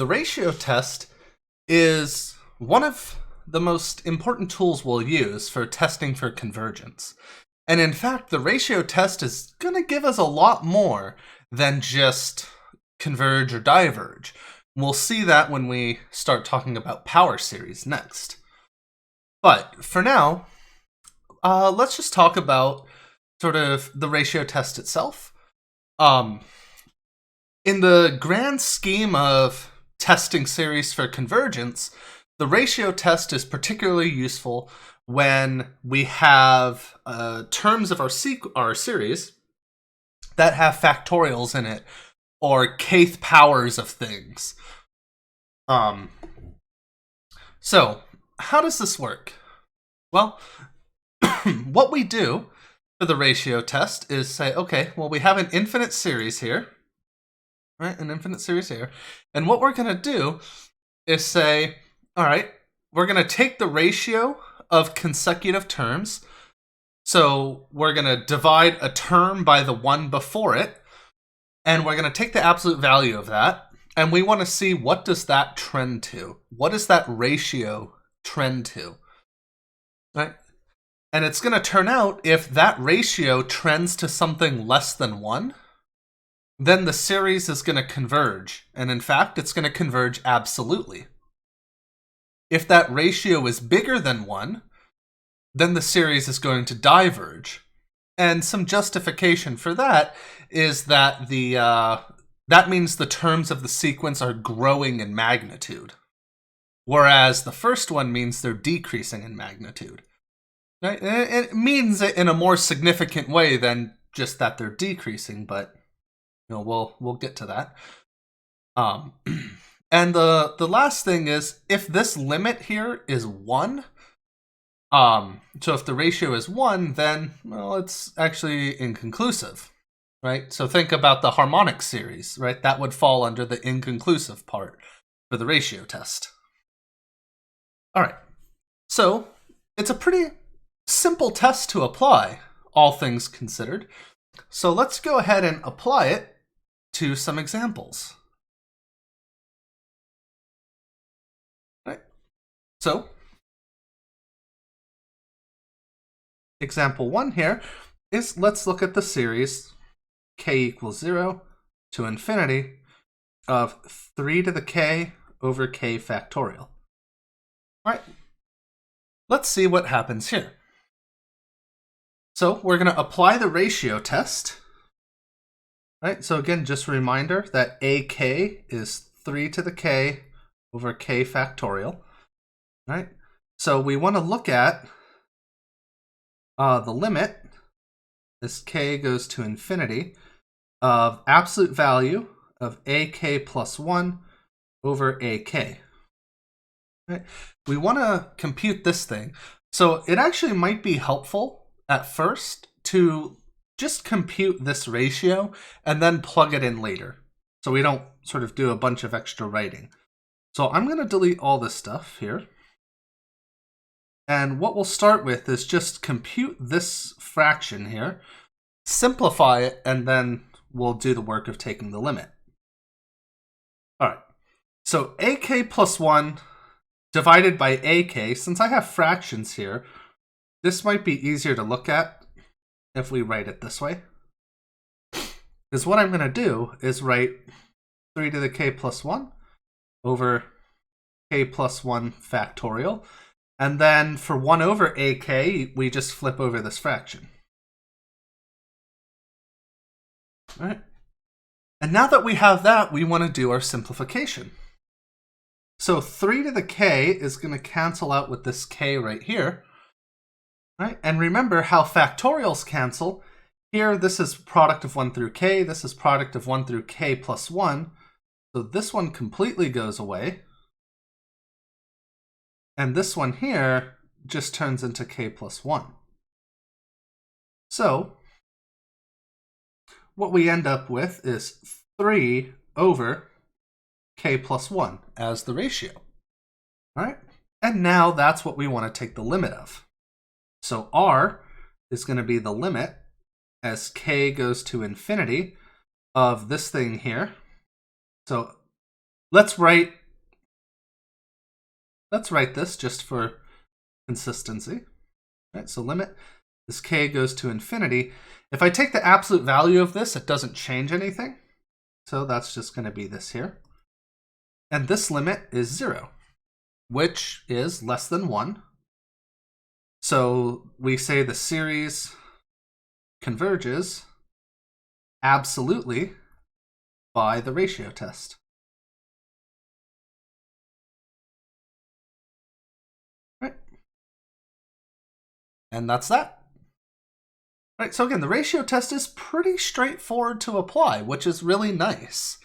The ratio test is one of the most important tools we'll use for testing for convergence. And in fact, the ratio test is going to give us a lot more than just converge or diverge. We'll see that when we start talking about power series next. But for now, let's just talk about sort of the ratio test itself. In the grand scheme of testing series for convergence, the ratio test is particularly useful when we have terms of our series that have factorials in it or kth powers of things. So how does this work? Well, what we do for the ratio test is say, okay, well, we have an infinite series here, right? An infinite series here. And what we're going to do is say, all right, we're going to take the ratio of consecutive terms. So we're going to divide a term by the one before it. And we're going to take the absolute value of that. And we want to see, what does that trend to? What does that ratio trend to? Right? And it's going to turn out, if that ratio trends to something less than 1, then the series is going to converge. And in fact, it's going to converge absolutely. If that ratio is bigger than 1, then the series is going to diverge. And some justification for that is that that means the terms of the sequence are growing in magnitude, whereas the first one means they're decreasing in magnitude. Right? It means it in a more significant way than just that they're decreasing, but we'll get to that. And the last thing is, if this limit here is 1, so if the ratio is 1, then, well, it's actually inconclusive, right? So think about the harmonic series, right? That would fall under the inconclusive part for the ratio test. All right, so it's a pretty simple test to apply, all things considered. So let's go ahead and apply it to some examples. All right, so example 1 here is, let's look at the series k equals 0 to infinity of 3 to the k over k factorial. All right, let's see what happens here. So we're going to apply the ratio test. Right, so again, just a reminder that ak is 3 to the k over k factorial. Right, so we want to look at the limit, as k goes to infinity, of absolute value of ak plus 1 over ak. Right? We want to compute this thing. So it actually might be helpful at first to just compute this ratio and then plug it in later, so we don't sort of do a bunch of extra writing. So I'm going to delete all this stuff here. And what we'll start with is just compute this fraction here, simplify it, and then we'll do the work of taking the limit. All right, so ak plus 1 divided by ak, since I have fractions here, this might be easier to look at if we write it this way. Because what I'm going to do is write 3 to the k plus 1 over k plus 1 factorial. And then for 1 over ak, we just flip over this fraction. All right. And now that we have that, we want to do our simplification. So 3 to the k is going to cancel out with this k right here. Right? And remember how factorials cancel. Here, this is product of 1 through k. This is product of 1 through k plus 1. So this one completely goes away. And this one here just turns into k plus 1. So what we end up with is 3 over k plus 1 as the ratio. All right? And now that's what we want to take the limit of. So r is going to be the limit as k goes to infinity of this thing here. So let's write this just for consistency. Right, so limit as k goes to infinity. If I take the absolute value of this, it doesn't change anything. So that's just going to be this here. And this limit is 0, which is less than 1. So we say the series converges absolutely by the ratio test. Right. And that's that. Right, so again, the ratio test is pretty straightforward to apply, which is really nice.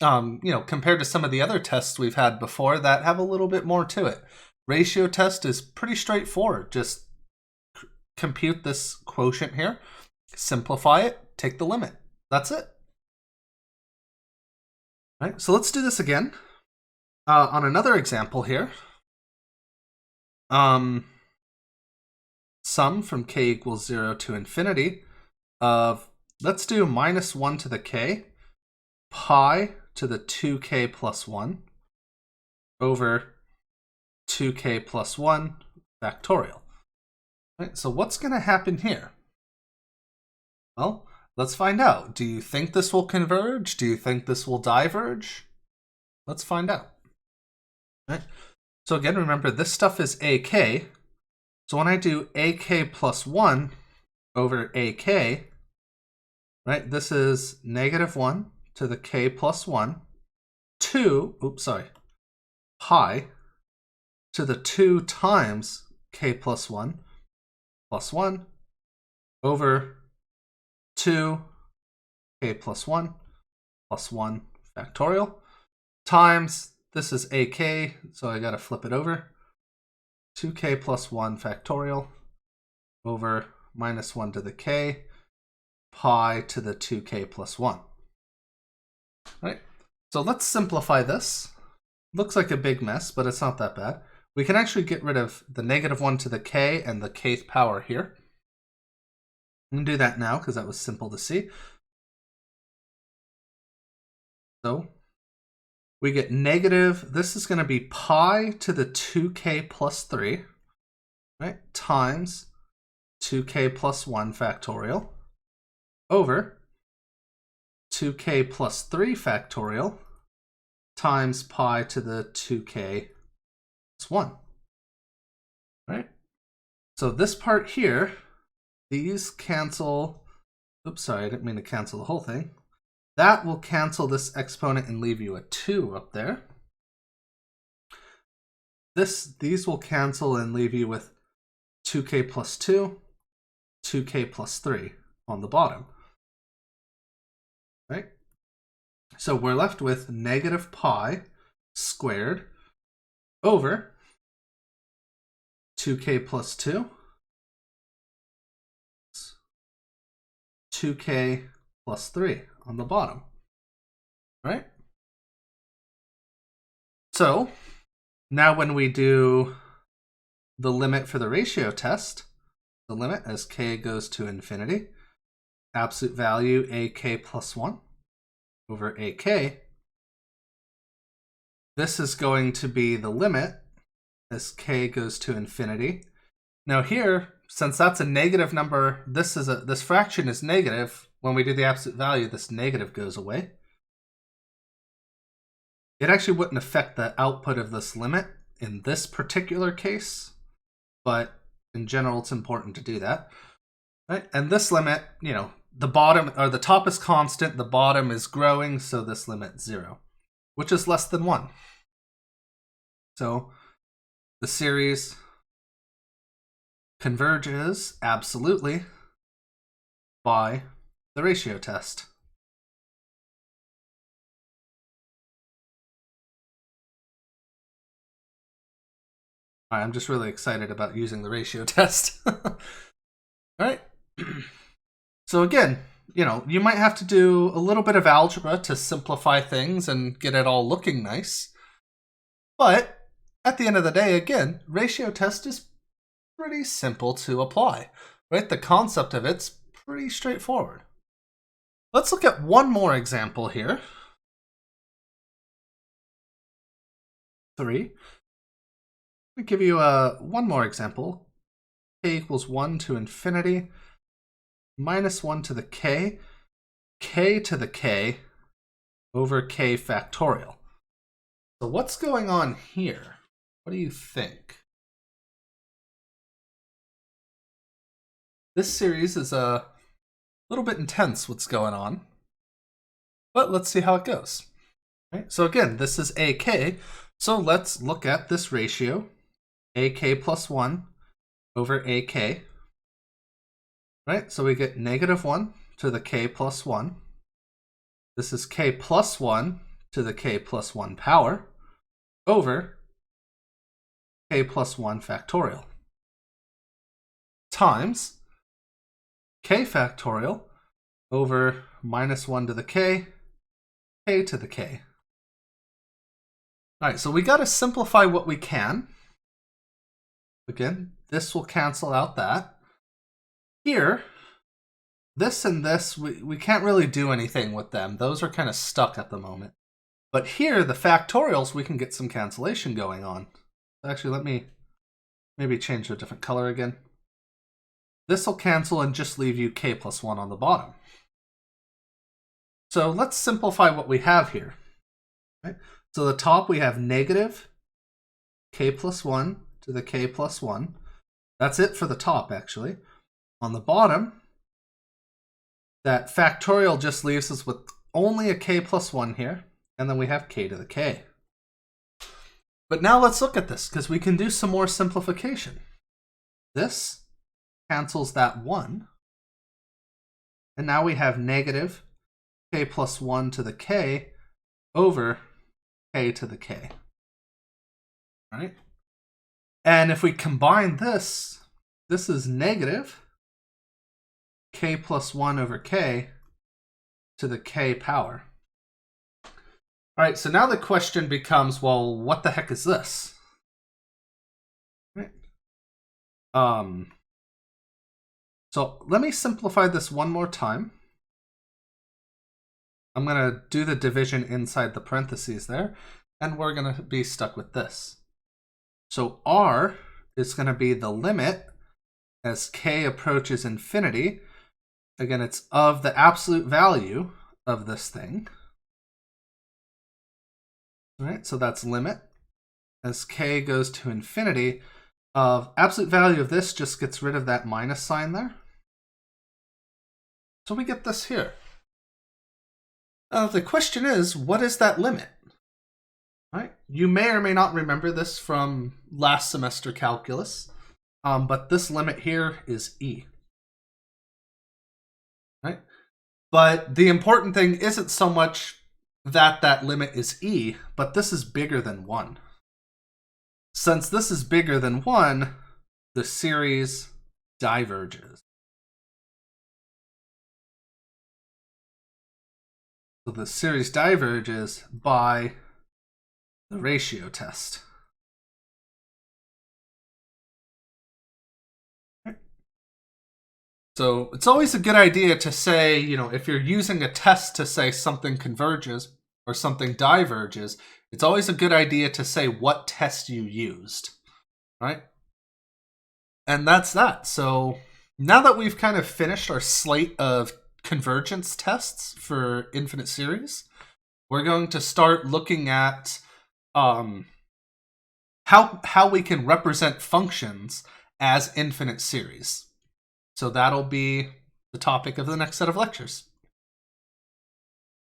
Compared to some of the other tests we've had before that have a little bit more to it. Ratio test is pretty straightforward. Just compute this quotient here, simplify it, take the limit. That's it. All right, so let's do this again. On another example here, sum from k equals 0 to infinity of, let's do minus 1 to the k, pi to the 2k plus 1 over 2k plus 1 factorial. Right, so what's going to happen here? Well, let's find out. Do you think this will converge? Do you think this will diverge? Let's find out. Right. So again, remember this stuff is ak. So when I do ak plus 1 over ak, right, this is negative 1 to the k plus 1, pi to the 2 times k plus 1 over 2 k plus 1 factorial times, this is ak, so I got to flip it over, 2k plus 1 factorial over minus 1 to the k, pi to the 2k plus 1. Right? So let's simplify this. Looks like a big mess, but it's not that bad. We can actually get rid of the negative 1 to the k and the kth power here. I'm going to do that now because that was simple to see. So we get negative, this is going to be pi to the 2k plus 3, right, times 2k plus 1 factorial over 2k plus 3 factorial times pi to the 2k plus 1. Right? So this part here, these cancel. Oops, sorry, I didn't mean to cancel the whole thing. That will cancel this exponent and leave you a 2 up there. These will cancel and leave you with 2k plus 2, 2k plus 3 on the bottom. Right? So we're left with negative pi squared over 2k plus 2, 2k plus 3 on the bottom. Right? So now when we do the limit for the ratio test, the limit as k goes to infinity, absolute value ak plus 1 over ak, this is going to be the limit as k goes to infinity. Now here, since that's a negative number, this fraction is negative. When we do the absolute value, this negative goes away. It actually wouldn't affect the output of this limit in this particular case, but in general, it's important to do that. Right? And this limit, the bottom or the top is constant, the bottom is growing, so this limit's 0, which is less than 1. So the series converges absolutely by the ratio test. All right, I'm just really excited about using the ratio test. All right. So again, you might have to do a little bit of algebra to simplify things and get it all looking nice. But at the end of the day, again, ratio test is pretty simple to apply, right? The concept of it's pretty straightforward. Let's look at one more example here. 3. Let me give you one more example. K equals 1 to infinity, minus 1 to the k, k to the k over k factorial. So what's going on here? What do you think? This series is a little bit intense, what's going on. But let's see how it goes. Right? So again, this is AK. So let's look at this ratio, AK plus 1 over AK. Right? So we get negative 1 to the k plus 1. This is k plus 1 to the k plus 1 power over k plus 1 factorial times k factorial over minus 1 to the k, k to the k. All right, so we got to simplify what we can. Again, this will cancel out that. Here, this and this, we can't really do anything with them. Those are kind of stuck at the moment. But here, the factorials, we can get some cancellation going on. Actually, let me maybe change to a different color again. This will cancel and just leave you k plus 1 on the bottom. So let's simplify what we have here. Right? So the top we have negative k plus 1 to the k plus 1. That's it for the top, actually. On the bottom, that factorial just leaves us with only a k plus 1 here, and then we have k to the k. But now let's look at this, because we can do some more simplification. This cancels that 1, and now we have negative k plus 1 to the k over k to the k. All right? And if we combine this, this is negative k plus 1 over k to the k power. All right, so now the question becomes, well, what the heck is this? Right. So let me simplify this one more time. I'm going to do the division inside the parentheses there, and we're going to be stuck with this. So R is going to be the limit as k approaches infinity. Again, it's of the absolute value of this thing. All right, so that's limit as k goes to infinity of absolute value of this just gets rid of that minus sign there. So we get this here. The question is, what is that limit? Right? You may or may not remember this from last semester calculus, but this limit here is e. Right? But the important thing isn't so much that that limit is e, but this is bigger than 1. Since this is bigger than 1, the series diverges. So the series diverges by the ratio test. So it's always a good idea to say, if you're using a test to say something converges or something diverges, it's always a good idea to say what test you used, right? And that's that. So now that we've kind of finished our slate of convergence tests for infinite series, we're going to start looking at how we can represent functions as infinite series. So that'll be the topic of the next set of lectures.